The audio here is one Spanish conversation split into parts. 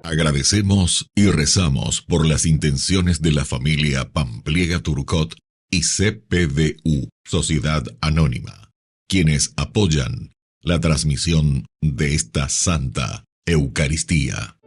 Agradecemos y rezamos por las intenciones de la familia Pampliega Turcot y CPDU, Sociedad Anónima, quienes apoyan la transmisión de esta Santa Eucaristía.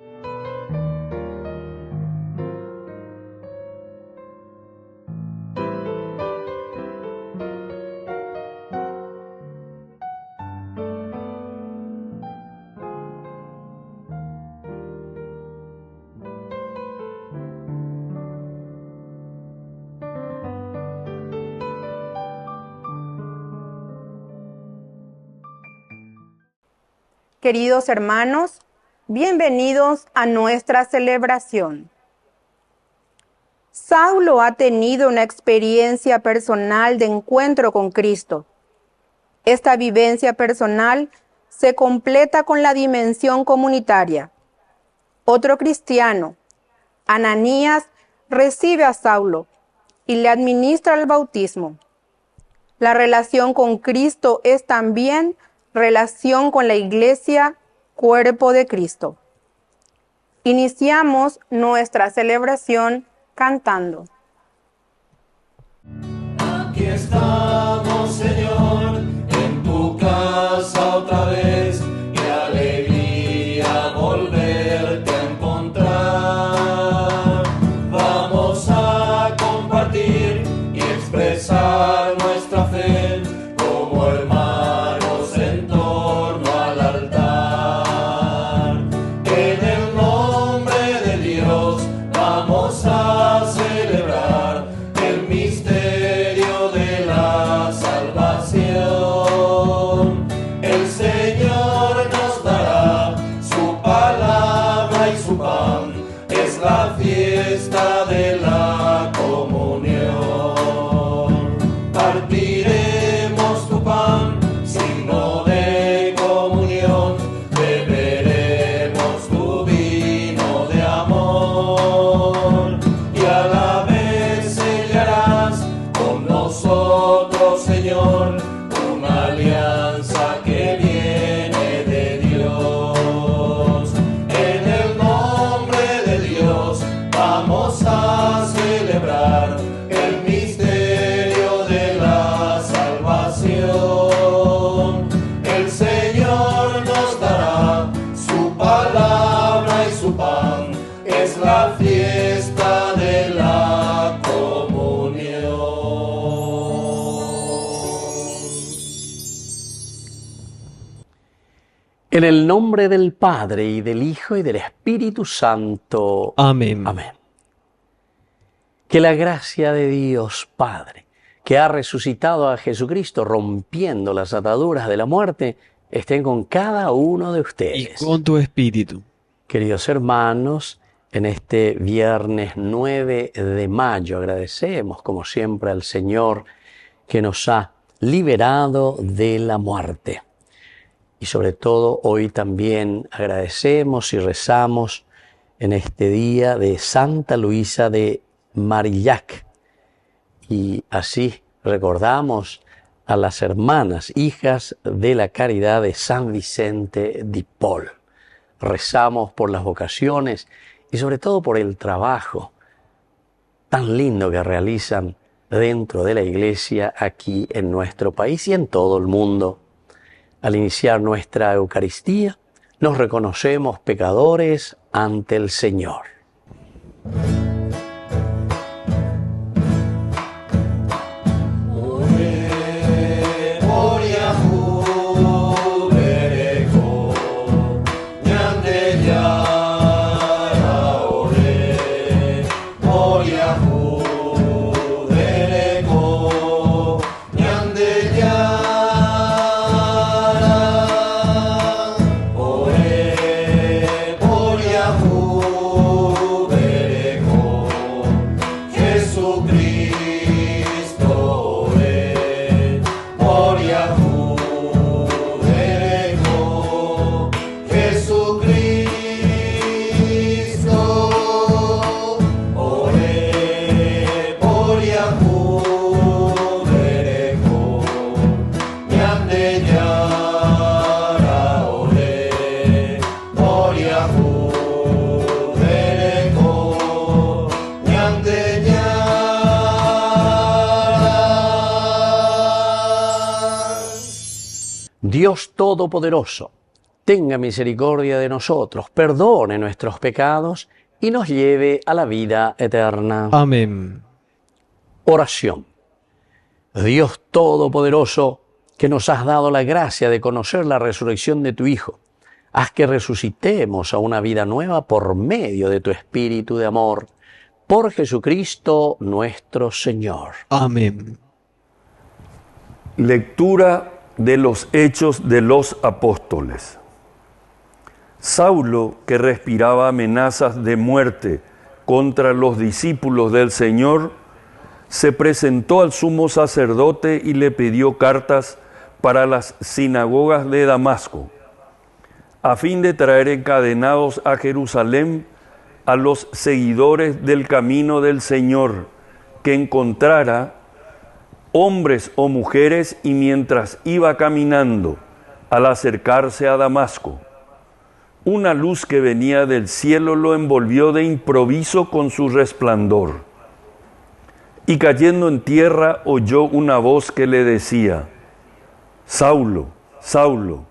Queridos hermanos, bienvenidos a nuestra celebración. Saulo ha tenido una experiencia personal de encuentro con Cristo. Esta vivencia personal se completa con la dimensión comunitaria. Otro cristiano, Ananías, recibe a Saulo y le administra el bautismo. La relación con Cristo es también relación con la Iglesia, cuerpo de Cristo. Iniciamos nuestra celebración cantando. Aquí estamos, Señor, en tu casa otra vez. Qué alegría volverte a encontrar. Vamos a compartir y expresar nuestra fe como hermanos en torno al altar. En el nombre de Dios vamos a celebrar el misterio de la salvación. El Señor nos dará su palabra y su pan. Es la fiesta de la comunión. Partiremos tu pan, signo de comunión. Beberemos tu vino de amor. Y a la vez sellarás con nosotros, Señor, una alianza que viene de Dios. En el nombre de Dios vamos a celebrar el misterio de la salvación. El Señor nos dará su palabra y su pan. Es la fiesta de la comunión. En el nombre del Padre, y del Hijo, y del Espíritu Santo. Amén. Amén. Que la gracia de Dios Padre, que ha resucitado a Jesucristo rompiendo las ataduras de la muerte, estén con cada uno de Y ustedes. con tu espíritu. Queridos hermanos, en este viernes 9 de mayo agradecemos como siempre al Señor que nos ha liberado de la muerte. Y sobre todo hoy también agradecemos y rezamos en este día de Santa Luisa de Marillac. Y así recordamos a las hermanas, hijas de la caridad de San Vicente de Paul. Rezamos por las vocaciones y sobre todo por el trabajo tan lindo que realizan dentro de la Iglesia aquí en nuestro país y en todo el mundo. Al iniciar nuestra Eucaristía, nos reconocemos pecadores ante el Señor. Dios Todopoderoso, tenga misericordia de nosotros, perdone nuestros pecados y nos lleve a la vida eterna. Amén. Oración. Dios Todopoderoso, que nos has dado la gracia de conocer la resurrección de tu Hijo, haz que resucitemos a una vida nueva por medio de tu Espíritu de amor, por Jesucristo nuestro Señor. Amén. Lectura de los Hechos de los Apóstoles. Saulo, que respiraba amenazas de muerte contra los discípulos del Señor, se presentó al sumo sacerdote y le pidió cartas para las sinagogas de Damasco, a fin de traer encadenados a Jerusalén a los seguidores del camino del Señor, que encontrara hombres o mujeres, y mientras iba caminando, al acercarse a Damasco, una luz que venía del cielo lo envolvió de improviso con su resplandor. Y cayendo en tierra oyó una voz que le decía: Saulo, Saulo,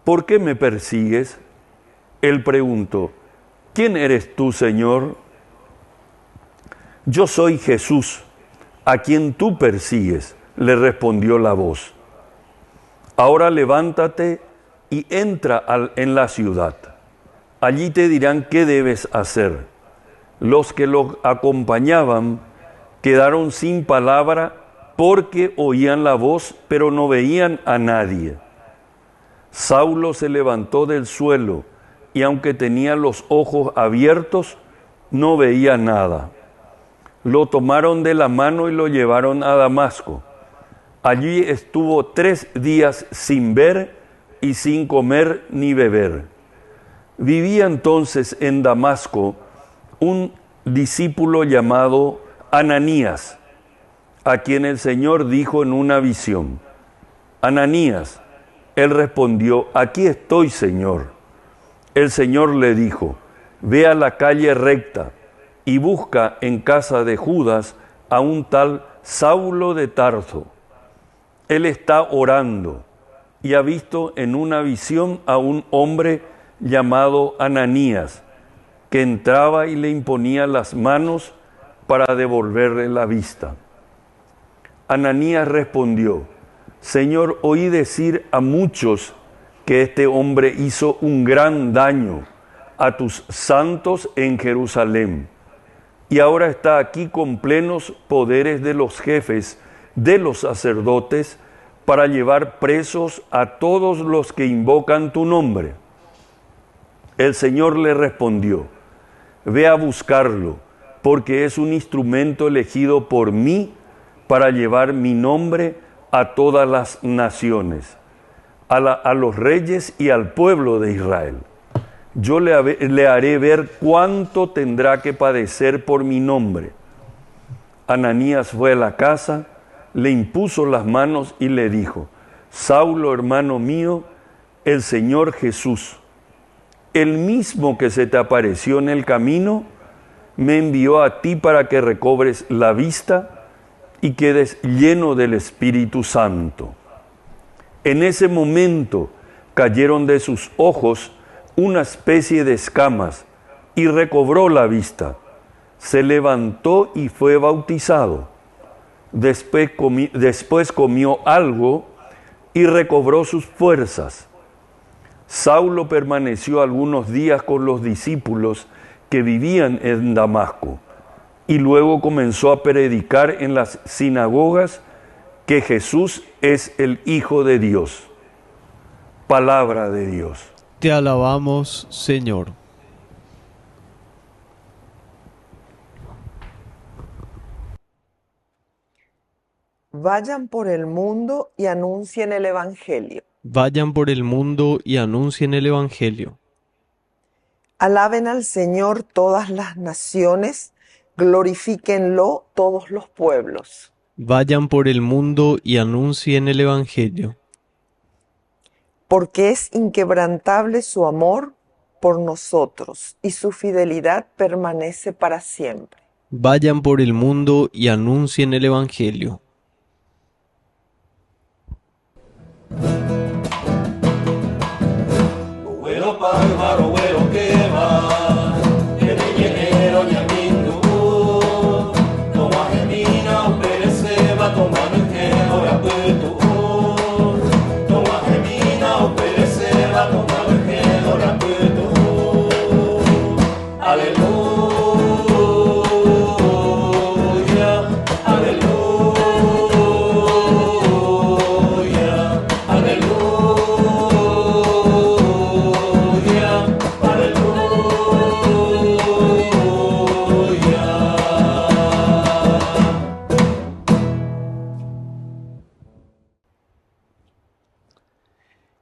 ¿por qué me persigues? Él preguntó: ¿quién eres tú, Señor? Yo soy Jesús, a quien tú persigues, le respondió la voz. Ahora levántate y entra en la ciudad. Allí te dirán qué debes hacer. Los que lo acompañaban quedaron sin palabra porque oían la voz, pero no veían a nadie. Saulo se levantó del suelo y aunque tenía los ojos abiertos, no veía nada. Lo tomaron de la mano y lo llevaron a Damasco. Allí estuvo 3 días sin ver y sin comer ni beber. Vivía entonces en Damasco un discípulo llamado Ananías, a quien el Señor dijo en una visión: Ananías. Él respondió: aquí estoy, Señor. El Señor le dijo: ve a la calle recta y busca en casa de Judas a un tal Saulo de Tarso. Él está orando y ha visto en una visión a un hombre llamado Ananías, que entraba y le imponía las manos para devolverle la vista. Ananías respondió: Señor, oí decir a muchos que este hombre hizo un gran daño a tus santos en Jerusalén, y ahora está aquí con plenos poderes de los jefes de los sacerdotes para llevar presos a todos los que invocan tu nombre. El Señor le respondió: ve a buscarlo, porque es un instrumento elegido por mí para llevar mi nombre a todas las naciones, a los reyes y al pueblo de Israel. Yo le haré ver cuánto tendrá que padecer por mi nombre. Ananías fue a la casa, le impuso las manos y le dijo: Saulo, hermano mío, el Señor Jesús, el mismo que se te apareció en el camino, me envió a ti para que recobres la vista y quedes lleno del Espíritu Santo. En ese momento cayeron de sus ojos una especie de escamas y recobró la vista. Se levantó y fue bautizado. Después comió algo y recobró sus fuerzas. Saulo permaneció algunos días con los discípulos que vivían en Damasco y luego comenzó a predicar en las sinagogas que Jesús es el Hijo de Dios. Palabra de Dios. Te alabamos, Señor. Vayan por el mundo y anuncien el Evangelio. Vayan por el mundo y anuncien el Evangelio. Alaben al Señor todas las naciones, glorifíquenlo todos los pueblos. Vayan por el mundo y anuncien el Evangelio. Porque es inquebrantable su amor por nosotros y su fidelidad permanece para siempre. Vayan por el mundo y anuncien el Evangelio.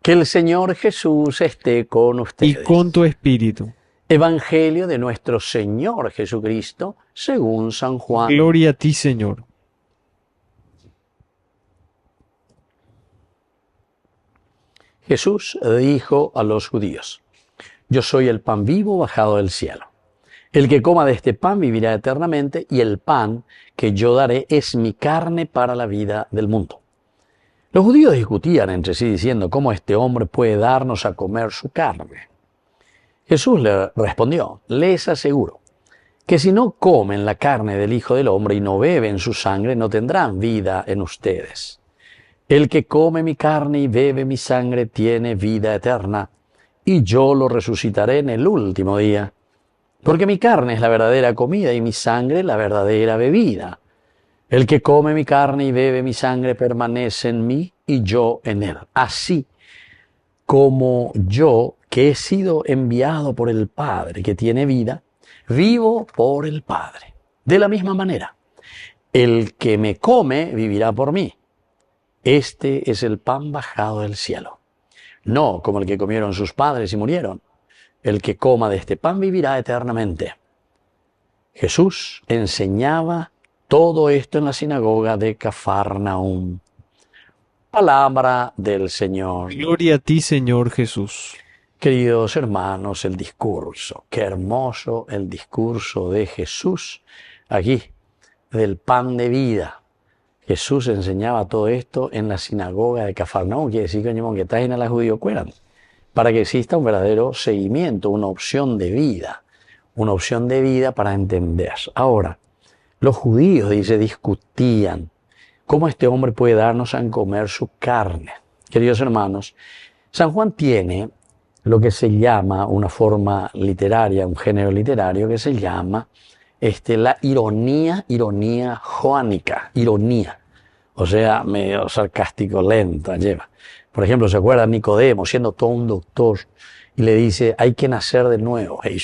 Que el Señor Jesús esté con y ustedes. con tu espíritu. Evangelio de nuestro Señor Jesucristo según San Juan. Gloria a ti, Señor. Jesús dijo a los judíos: Yo soy el pan vivo bajado del cielo. El que coma de este pan vivirá eternamente, y el pan que yo daré es mi carne para la vida del mundo. Los judíos discutían entre sí diciendo: ¿Cómo este hombre puede darnos a comer su carne? Jesús le respondió: Les aseguro que si no comen la carne del Hijo del Hombre y no beben su sangre, no tendrán vida en ustedes. El que come mi carne y bebe mi sangre tiene vida eterna, y yo lo resucitaré en el último día. Porque mi carne es la verdadera comida y mi sangre la verdadera bebida. El que come mi carne y bebe mi sangre permanece en mí y yo en él. Así como yo, que he sido enviado por el Padre, que tiene vida, vivo por el Padre. De la misma manera, el que me come vivirá por mí. Este es el pan bajado del cielo. No como el que comieron sus padres y murieron. El que coma de este pan vivirá eternamente. Jesús enseñaba todo esto en la sinagoga de Cafarnaúm. Palabra del Señor. Gloria a ti, Señor Jesús. Queridos hermanos, el discurso. Qué hermoso el discurso de Jesús aquí, del pan de vida. Jesús enseñaba todo esto en la sinagoga de Cafarnaúm, quiere decir que está en la judío cueran, para que exista un verdadero seguimiento, una opción de vida para entender. Ahora, los judíos, dice, discutían cómo este hombre puede darnos a comer su carne. Queridos hermanos, San Juan tiene lo que se llama una forma literaria, un género literario que se llama la ironía joánica, ironía, o sea, medio sarcástico, lenta lleva. Por ejemplo, ¿se acuerdan Nicodemo, siendo todo un doctor, y le dice, hay que nacer de nuevo, hay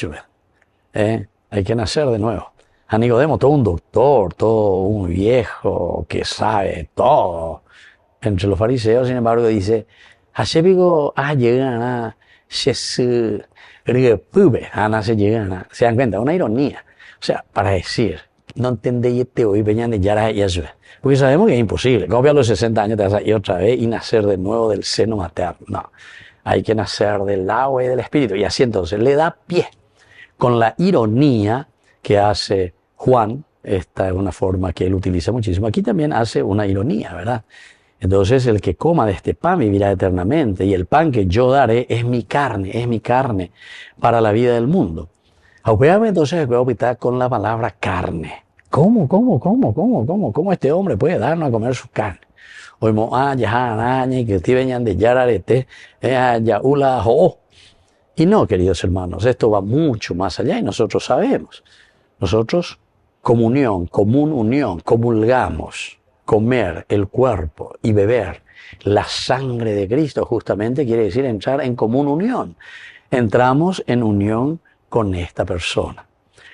que nacer de nuevo. A Nicodemo, todo un doctor, todo un viejo que sabe todo. Entre los fariseos, sin embargo, dice, ¿se dan cuenta? Una ironía. O sea, para decir, no entendéis hoy, venían de Yara y eso. Porque sabemos que es imposible. Como a los 60 años te vas a ir otra vez y nacer de nuevo del seno materno. No, hay que nacer del agua y del espíritu. Y así entonces le da pie con la ironía que hace Juan. Esta es una forma que él utiliza muchísimo. Aquí también hace una ironía, ¿verdad? Entonces el que coma de este pan vivirá eternamente, y el pan que yo daré es mi carne para la vida del mundo. Entonces voy a opitar con la palabra carne. ¿Cómo este hombre puede darnos a comer su carne? Y no, queridos hermanos, esto va mucho más allá y nosotros sabemos. Nosotros, común unión, comulgamos. Comer el cuerpo y beber la sangre de Cristo justamente quiere decir entrar en común unión. Entramos en unión con esta persona.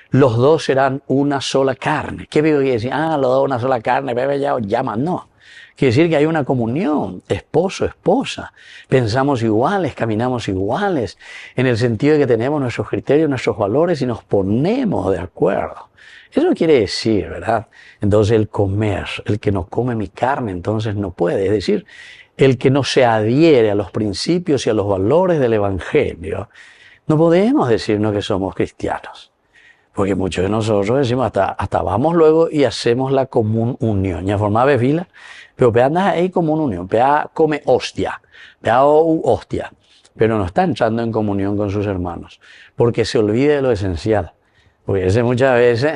Los dos serán una sola carne. ¿Qué quiere decir? Los dos una sola carne, bebe ya o llama. No. Quiere decir que hay una comunión, esposo, esposa. Pensamos iguales, caminamos iguales, en el sentido de que tenemos nuestros criterios, nuestros valores y nos ponemos de acuerdo. Eso quiere decir, ¿verdad? Entonces el comer, el que no come mi carne, entonces no puede. Es decir, el que no se adhiere a los principios y a los valores del Evangelio, no podemos decirnos que somos cristianos. Porque muchos de nosotros decimos, hasta vamos luego y hacemos la común unión. Ya formaba fila, pero andas ahí común unión, come hostia, hostia. Pero no está entrando en comunión con sus hermanos, porque se olvida de lo esencial. Porque ese muchas veces,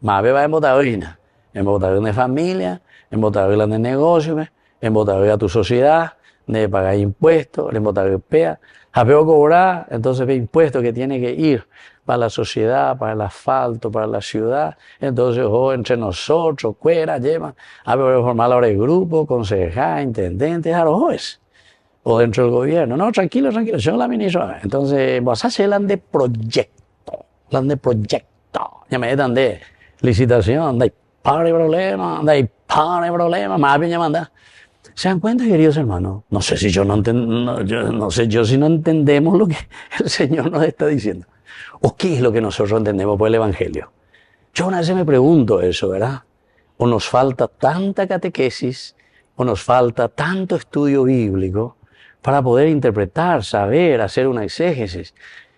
más va en botadina de familia, en botadina de negocio, en botadina a tu sociedad, de pagar impuestos, en botadina pea, a peor cobrar, entonces ve impuestos que tiene que ir para la sociedad, para el asfalto, para la ciudad, entonces entre nosotros, cuera, lleva, a ver formar la hora de grupo, concejal, intendente, o dentro del gobierno, no, tranquilo, yo la ministra, entonces vas a hacer plan de proyecto, ya me dan de licitación, de par de problemas, más bien ya manda. ¿Se dan cuenta, queridos hermanos? No sé si no sé yo si no entendemos lo que el Señor nos está diciendo. ¿O qué es lo que nosotros entendemos por el Evangelio? Yo una vez me pregunto eso, ¿verdad? O nos falta tanta catequesis, o nos falta tanto estudio bíblico para poder interpretar, saber, hacer una exégesis.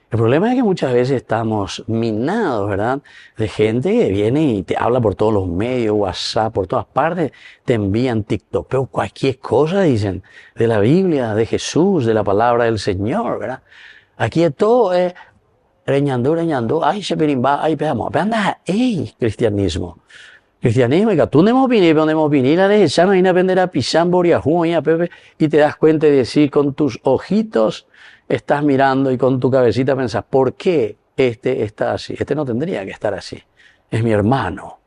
El problema es que muchas veces estamos minados, ¿verdad? De gente que viene y te habla por todos los medios, WhatsApp, por todas partes, te envían TikTok, pero cualquier cosa dicen de la Biblia, de Jesús, de la palabra del Señor, ¿verdad? Aquí es todo reñando, ay, se pirimba, ay, peamos, pero anda, cristianismo. Cristianismo, que tú no hemos venido, la de esa no hay una vendera pisamboria, Pepe, y te das cuenta de decir con tus ojitos, estás mirando y con tu cabecita pensás, ¿por qué este está así? Este no tendría que estar así. Es mi hermano.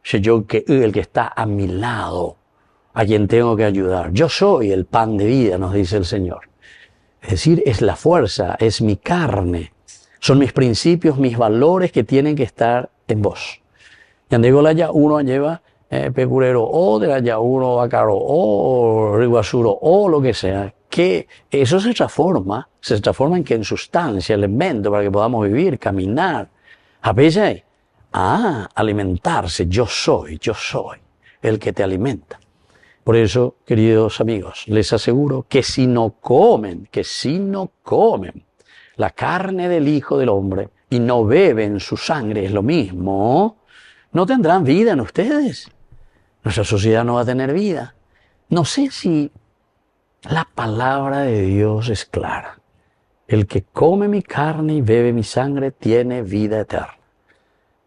Soy yo el que está a mi lado, a quien tengo que ayudar. Yo soy el pan de vida, nos dice el Señor. Es decir, es la fuerza, es mi carne. Son mis principios, mis valores que tienen que estar en vos. Y andego la ya uno lleva pecurero o de la ya uno bacaro o riguasuro o lo que sea. Que eso se transforma en que en sustancia, elemento para que podamos vivir, caminar. A veces, alimentarse, yo soy el que te alimenta. Por eso, queridos amigos, les aseguro que si no comen la carne del Hijo del Hombre y no beben su sangre, es lo mismo, no tendrán vida en ustedes. Nuestra sociedad no va a tener vida. No sé si la palabra de Dios es clara. El que come mi carne y bebe mi sangre tiene vida eterna.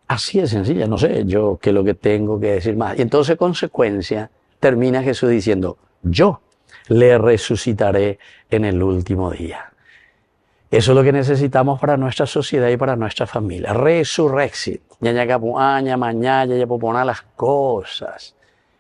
Así de sencilla, no sé yo qué es lo que tengo que decir más. Y entonces, consecuencia, termina Jesús diciendo, yo le resucitaré en el último día. Eso es lo que necesitamos para nuestra sociedad y para nuestra familia. Resurrexit. Mañana, ya poner las cosas.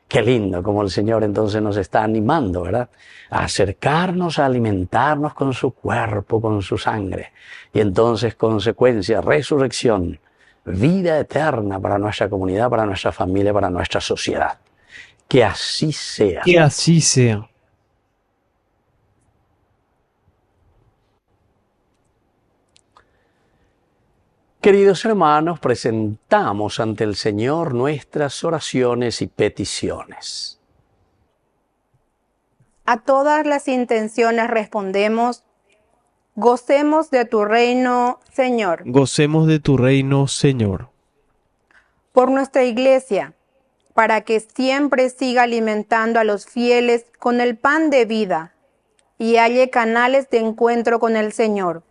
Qué lindo como el Señor entonces nos está animando, ¿verdad? A acercarnos, a alimentarnos con su cuerpo, con su sangre. Y entonces, consecuencia, resurrección, vida eterna para nuestra comunidad, para nuestra familia, para nuestra sociedad. Que así sea. Que así sea. Queridos hermanos, presentamos ante el Señor nuestras oraciones y peticiones. A todas las intenciones respondemos, gocemos de tu reino, Señor. Gocemos de tu reino, Señor. Por nuestra Iglesia, para que siempre siga alimentando a los fieles con el pan de vida y halle canales de encuentro con el Señor.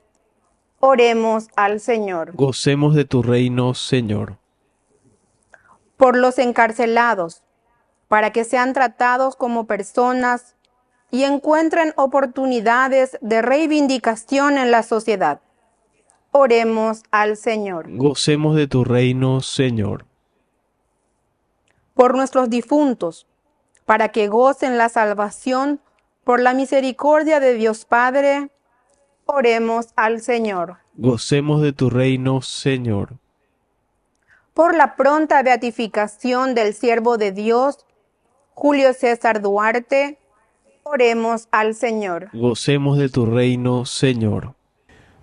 Oremos al Señor. Gocemos de tu reino, Señor. Por los encarcelados, para que sean tratados como personas y encuentren oportunidades de reivindicación en la sociedad. Oremos al Señor. Gocemos de tu reino, Señor. Por nuestros difuntos, para que gocen la salvación por la misericordia de Dios Padre. Oremos al Señor. Gocemos de tu reino, Señor. Por la pronta beatificación del siervo de Dios, Julio César Duarte, oremos al Señor. Gocemos de tu reino, Señor.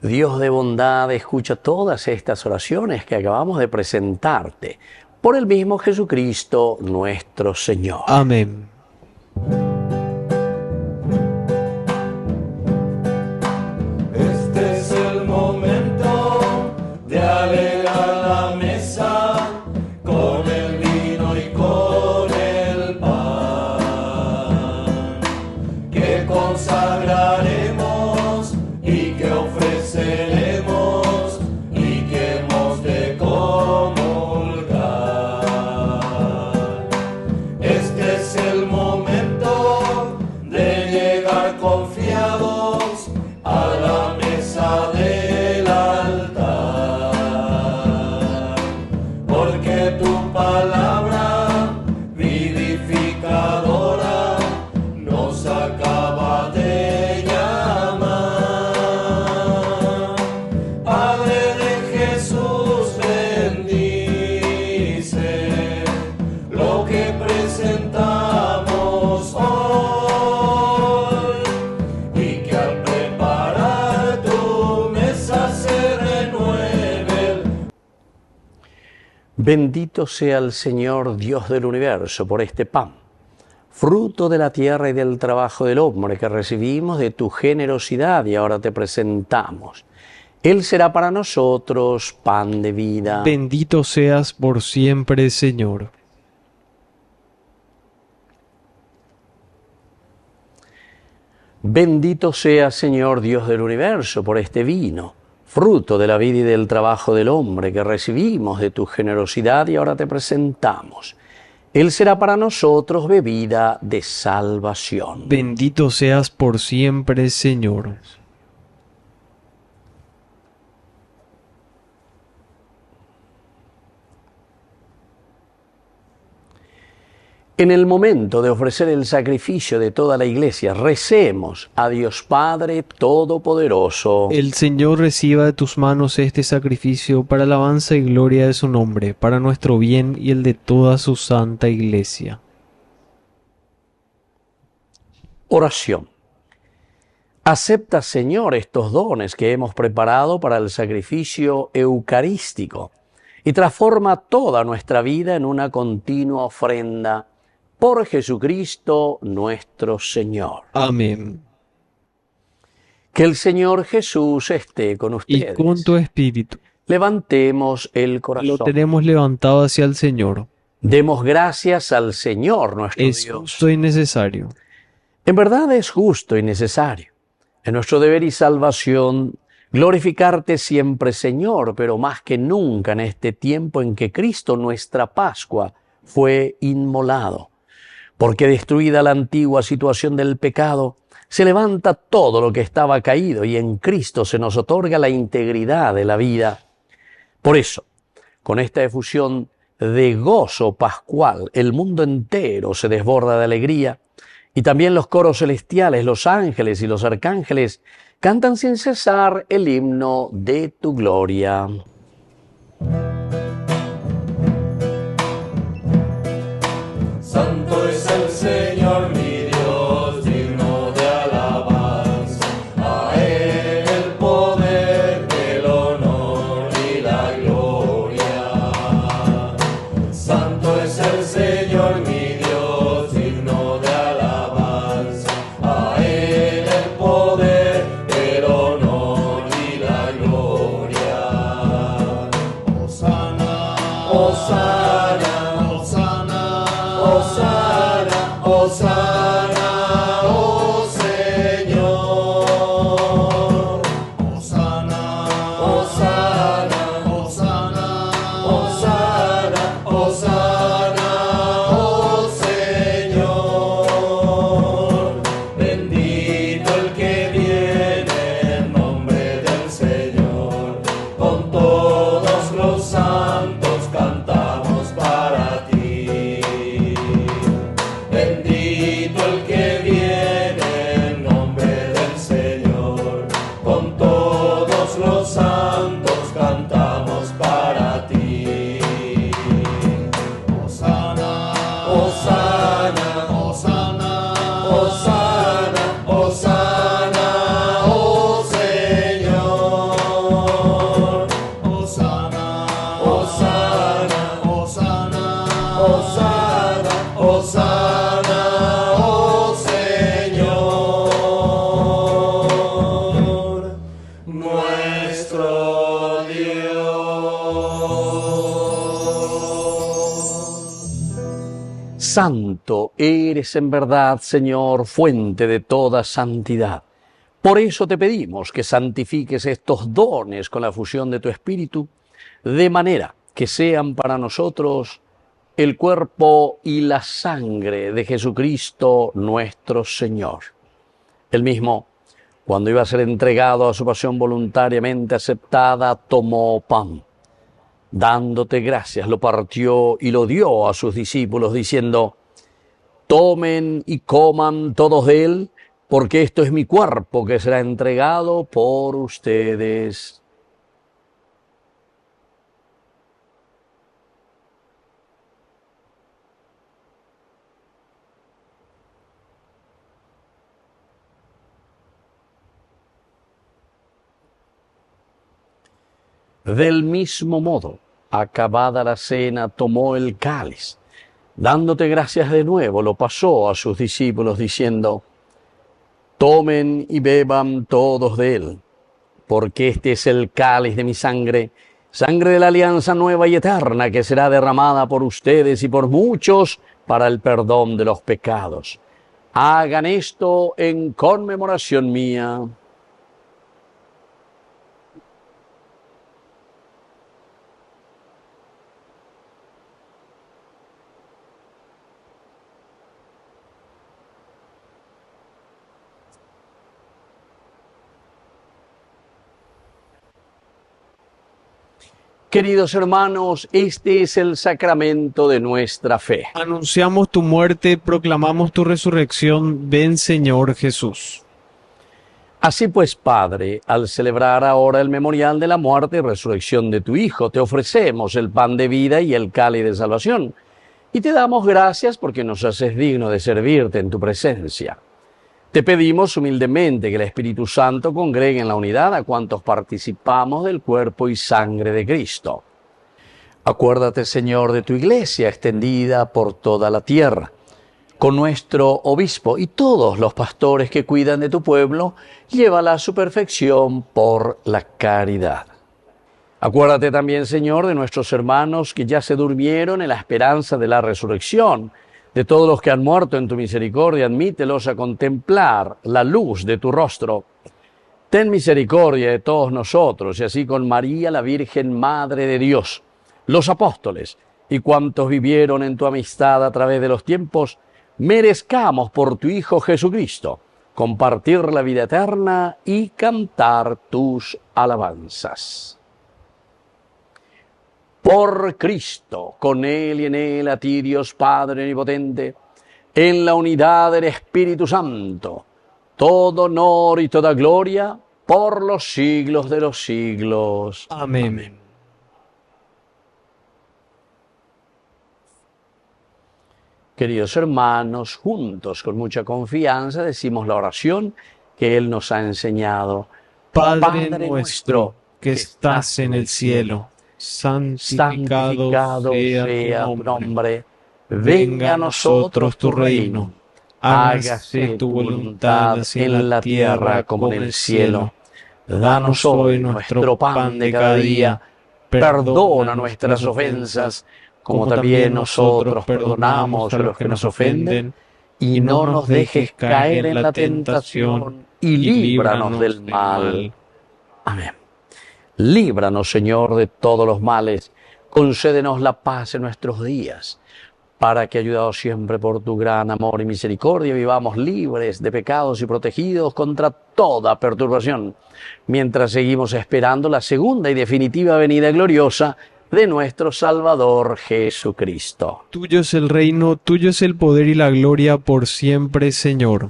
Dios de bondad, escucha todas estas oraciones que acabamos de presentarte por el mismo Jesucristo nuestro Señor. Amén. Este es el momento de alegrar la mesa con el vino y con el pan que consagraremos y que ofreceremos y que hemos de comulgar. Este es el momento Bendito sea el Señor Dios del universo por este pan, fruto de la tierra y del trabajo del hombre que recibimos de tu generosidad y ahora te presentamos. Él será para nosotros pan de vida. Bendito seas por siempre, Señor. Bendito sea, Señor Dios del universo, por este vino, fruto de la vida y del trabajo del hombre que recibimos de tu generosidad y ahora te presentamos. Él será para nosotros bebida de salvación. Bendito seas por siempre, Señor. En el momento de ofrecer el sacrificio de toda la Iglesia, recemos a Dios Padre Todopoderoso. El Señor reciba de tus manos este sacrificio para alabanza y gloria de su nombre, para nuestro bien y el de toda su santa Iglesia. Oración. Acepta, Señor, estos dones que hemos preparado para el sacrificio eucarístico y transforma toda nuestra vida en una continua ofrenda por Jesucristo nuestro Señor. Amén. Que el Señor Jesús esté con Y ustedes. con tu espíritu. Levantemos el corazón. Lo tenemos levantado hacia el Señor. Demos gracias al Señor nuestro Es Dios. justo y necesario. En verdad es justo y necesario. Es nuestro deber y salvación glorificarte siempre, Señor, pero más que nunca en este tiempo en que Cristo, nuestra Pascua, fue inmolado. Porque destruida la antigua situación del pecado, se levanta todo lo que estaba caído y en Cristo se nos otorga la integridad de la vida. Por eso, con esta efusión de gozo pascual, el mundo entero se desborda de alegría y también los coros celestiales, los ángeles y los arcángeles cantan sin cesar el himno de tu gloria. Santo es el Señor mi Dios, digno de alabanza. A Él el poder, el honor y la gloria. Santo es el Señor mi Dios, digno de alabanza. A Él el poder, el honor y la gloria. Hosana, Hosana. Hosana, Hosana, oh Señor. Hosana, Hosana, Hosana, Hosana, Hosana, oh Señor. Bendito el que viene en nombre del Señor. Con todos los santos cantamos para ti. Bendito el que viene en nombre del Señor. Con todos los santos cantamos para ti. Hosana, Hosana, Hosana, Hosana, Hosana, oh Señor. Hosana, Hosana, Hosana, Hosana, Hosana, oh Señor, nuestro Dios. Santo eres en verdad, Señor, fuente de toda santidad. Por eso te pedimos que santifiques estos dones con la fusión de tu Espíritu, de manera que sean para nosotros el cuerpo y la sangre de Jesucristo nuestro Señor. Él mismo, cuando iba a ser entregado a su pasión voluntariamente aceptada, tomó pan. Dándote gracias, lo partió y lo dio a sus discípulos, diciendo: tomen y coman todos de él, porque esto es mi cuerpo que será entregado por ustedes. Del mismo modo, acabada la cena, tomó el cáliz. Dándote gracias de nuevo, lo pasó a sus discípulos diciendo: tomen y beban todos de él, porque este es el cáliz de mi sangre, sangre de la alianza nueva y eterna, que será derramada por ustedes y por muchos para el perdón de los pecados. Hagan esto en conmemoración mía. Queridos hermanos, este es el sacramento de nuestra fe. Anunciamos tu muerte, proclamamos tu resurrección. Ven, Señor Jesús. Así pues, Padre, al celebrar ahora el memorial de la muerte y resurrección de tu Hijo, te ofrecemos el pan de vida y el cáliz de salvación, y te damos gracias porque nos haces digno de servirte en tu presencia. Te pedimos humildemente que el Espíritu Santo congregue en la unidad a cuantos participamos del cuerpo y sangre de Cristo. Acuérdate, Señor, de tu Iglesia extendida por toda la tierra, con nuestro obispo y todos los pastores que cuidan de tu pueblo, llévala a su perfección por la caridad. Acuérdate también, Señor, de nuestros hermanos que ya se durmieron en la esperanza de la resurrección. De todos los que han muerto en tu misericordia, admítelos a contemplar la luz de tu rostro. Ten misericordia de todos nosotros, y así con María, la Virgen Madre de Dios, los apóstoles y cuantos vivieron en tu amistad a través de los tiempos, merezcamos por tu Hijo Jesucristo compartir la vida eterna y cantar tus alabanzas. Por Cristo, con Él y en Él, a ti, Dios Padre omnipotente, en la unidad del Espíritu Santo, todo honor y toda gloria por los siglos de los siglos. Amén. Queridos hermanos, juntos, con mucha confianza, decimos la oración que Él nos ha enseñado. Padre nuestro, que estás en el cielo, santificado sea tu nombre. Venga a nosotros tu reino. Hágase tu voluntad así en la tierra como en el cielo. Danos hoy nuestro pan de cada día. Perdona nuestras ofensas, como también nosotros perdonamos a los que nos ofenden. Y no nos dejes caer en la tentación, y líbranos del mal. Amén. Líbranos, Señor, de todos los males. Concédenos la paz en nuestros días, para que, ayudados siempre por tu gran amor y misericordia, vivamos libres de pecados y protegidos contra toda perturbación, mientras seguimos esperando la segunda y definitiva venida gloriosa de nuestro Salvador Jesucristo. Tuyo es el reino, tuyo es el poder y la gloria por siempre, Señor.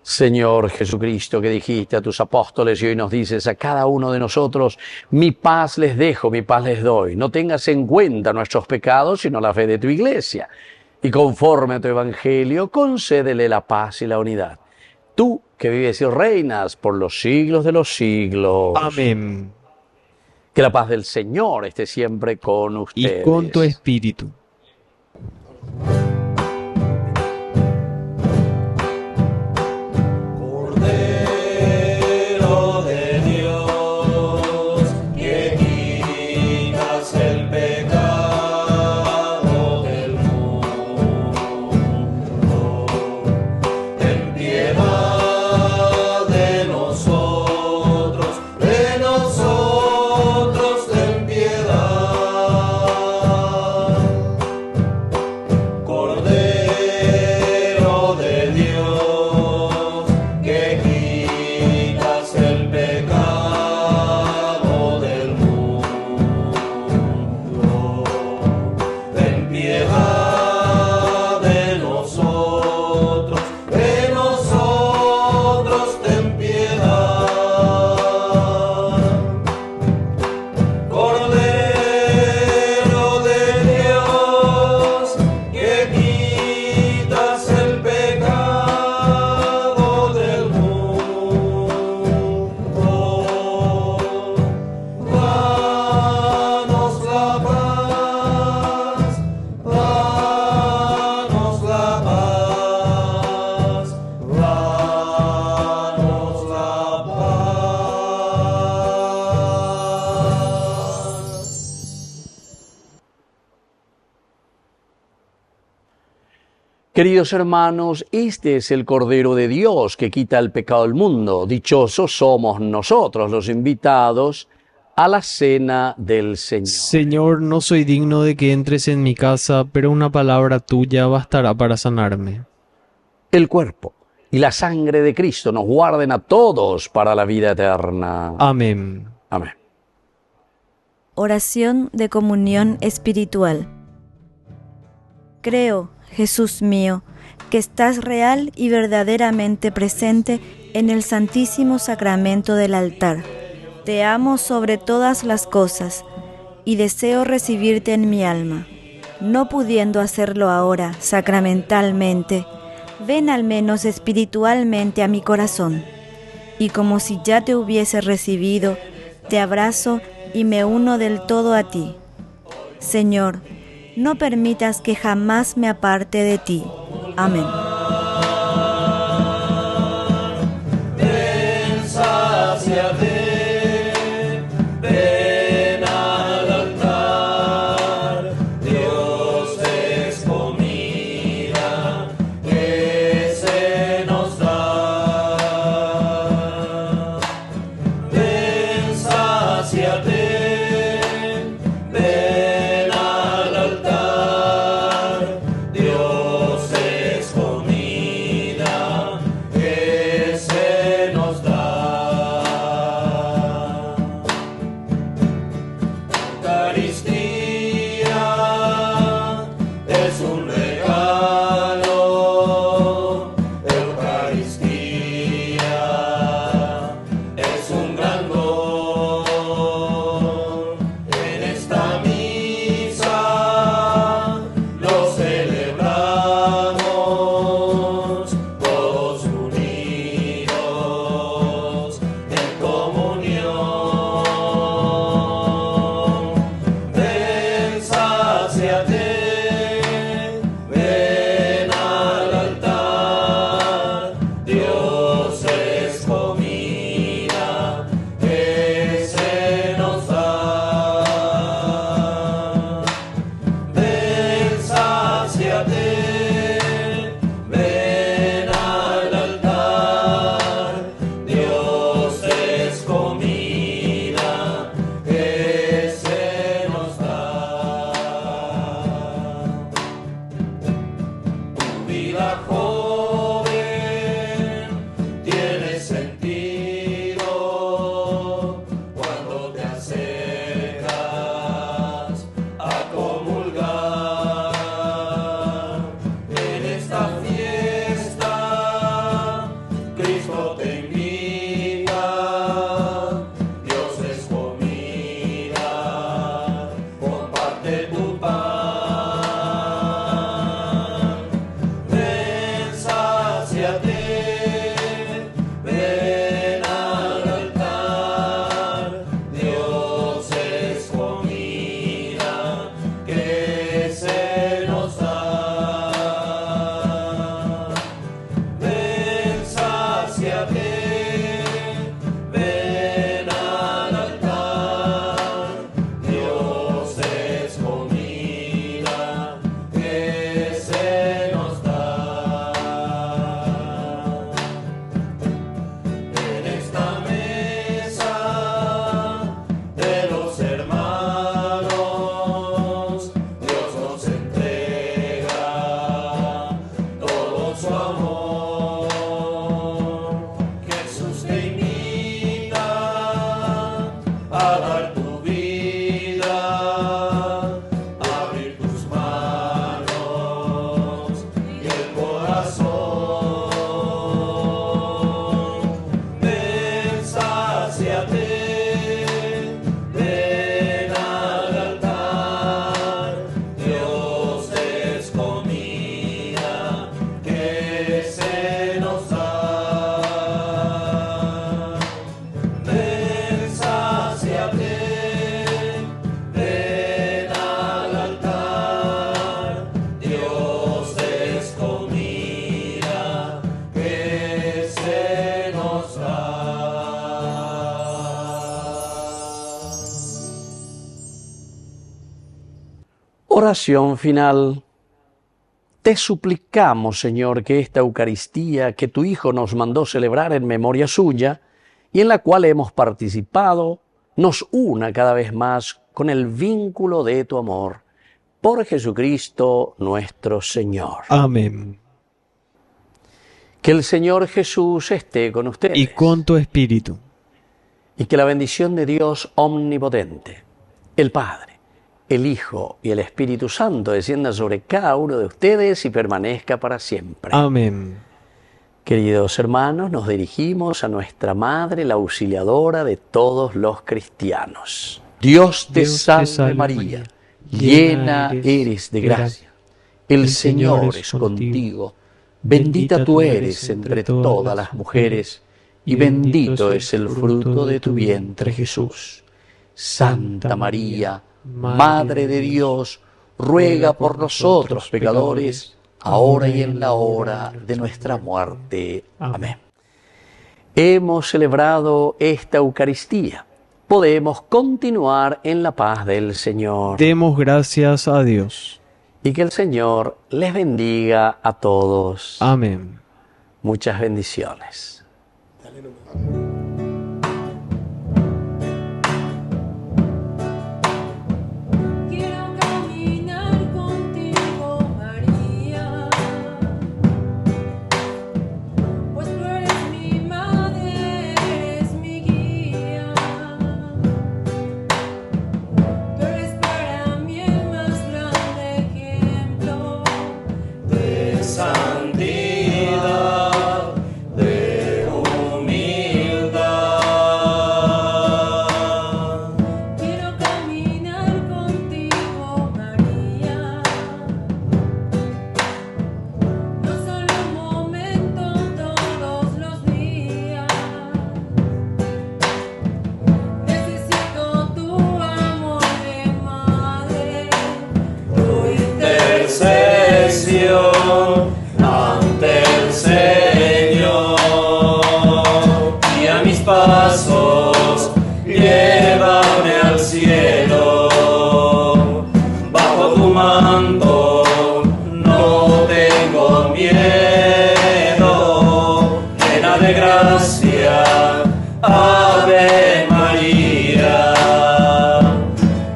Señor Jesucristo, que dijiste a tus apóstoles y hoy nos dices a cada uno de nosotros: mi paz les dejo, mi paz les doy. No tengas en cuenta nuestros pecados, sino la fe de tu Iglesia. Y conforme a tu Evangelio, concédele la paz y la unidad. Tú, que vives y reinas por los siglos de los siglos. Amén. Que la paz del Señor esté siempre con ustedes. Y con tu espíritu. Cordero de Dios, que quitas el pecado del mundo, ten piedad de nosotros, ten piedad. Queridos hermanos, este es el Cordero de Dios que quita el pecado del mundo. Dichosos somos nosotros los invitados a la cena del Señor. Señor, no soy digno de que entres en mi casa, pero una palabra tuya bastará para sanarme. El cuerpo y la sangre de Cristo nos guarden a todos para la vida eterna. Amén. Amén. Oración de comunión espiritual. Creo, Jesús mío, que estás real y verdaderamente presente en el Santísimo Sacramento del altar. Te amo sobre todas las cosas y deseo recibirte en mi alma. No pudiendo hacerlo ahora sacramentalmente, ven al menos espiritualmente a mi corazón, y como si ya te hubiese recibido, te abrazo y me uno del todo a ti. Señor, no permitas que jamás me aparte de ti. Amén. Ven, sáciate, ven al altar. Dios es comida que se nos da. Ven, sáciate, ven al altar. Dios es comida que se nos da. Eucaristía es un regalo. Eucaristía es un gran don. En esta misa lo celebramos todos unidos en comunión. Ven, sáciate, ven al altar. Dios es comida que se nos da. Ven, sáciate, ven al altar. Dios es comida que se nos da. Tu vida joven tiene sentido cuando te acercas a comulgar. En esta fiesta Cristo te invita. Dios es comida, comparte tu pan. Ven, sáciate, ven al altar. Dios es comida que se nos da. Ven, sáciate, ven al altar. Dios es comida que se nos da. En esta mesa de los hermanos, Dios nos entrega todo su amor. Jesús te invita a dar tu vida, a abrir tus manos y el corazón. Ven, sáciate, ven al altar. Dios es comida que se nos da. Ven, sáciate, ven al altar. Dios es comida que se nos da. Oración final. te suplicamos, Señor, que esta Eucaristía que tu Hijo nos mandó celebrar en memoria suya y en la cual hemos participado, nos una cada vez más con el vínculo de tu amor. Por Jesucristo nuestro Señor. Amén. Que el Señor Jesús esté con ustedes. Y con tu espíritu. Y que la bendición de Dios omnipotente, el Padre, el Hijo y el Espíritu Santo descienda sobre cada uno de ustedes y permanezca para siempre. Amén. Queridos hermanos, nos dirigimos a nuestra Madre, la auxiliadora de todos los cristianos. Dios te salve María, llena eres de gracia. El Señor es contigo. Bendita tú eres entre todas las mujeres, y bendito es el fruto de tu vientre, Jesús. Santa María, Madre de Dios, ruega por nosotros pecadores, ahora y en la hora de nuestra muerte. Amén. Hemos celebrado esta Eucaristía. Podemos continuar en la paz del Señor. Demos gracias a Dios. Y que el Señor les bendiga a todos. Amén. Muchas bendiciones. Quiero caminar contigo, María, pues tú eres mi madre, eres mi guía. Tú eres para mí el más grande ejemplo de santidad, de humildad. Quiero caminar contigo, María, no solo un momento, todos los días. Necesito tu amor de madre, Tu intercesión ante el Señor, y a mis pasos llévame al cielo. Bajo tu manto no tengo miedo, llena de gracia, Ave María.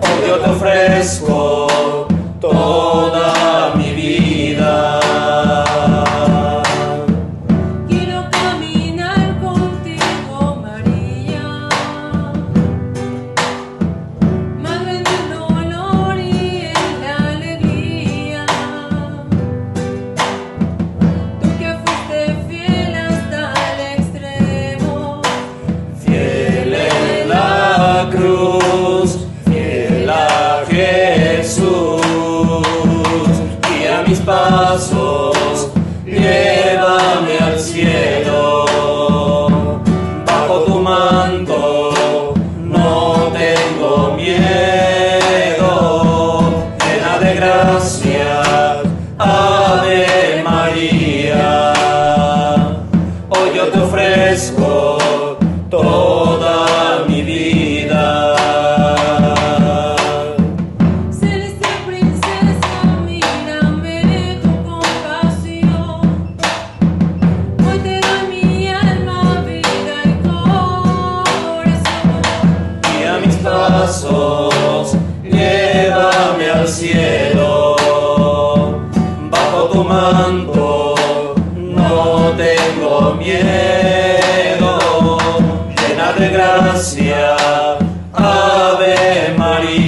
Hoy yo te ofrezco toda mi vida. quiero caminar contigo, María, madre en el dolor y en la alegría. Tú que fuiste fiel hasta el extremo, Fiel en la cruz, fiel a Jesús, y a mis pasos llévame al cielo. Bajo tu manto no tengo miedo, llena de gracia, Ave María. Hoy yo te ofrezco toda mi vida. celestial princesa, mírame con compasión. Hoy te doy mi alma, vida y corazón. Y a mis pasos llévame al cielo. Bajo tu manto no tengo miedo, llena de gracia, Ave María.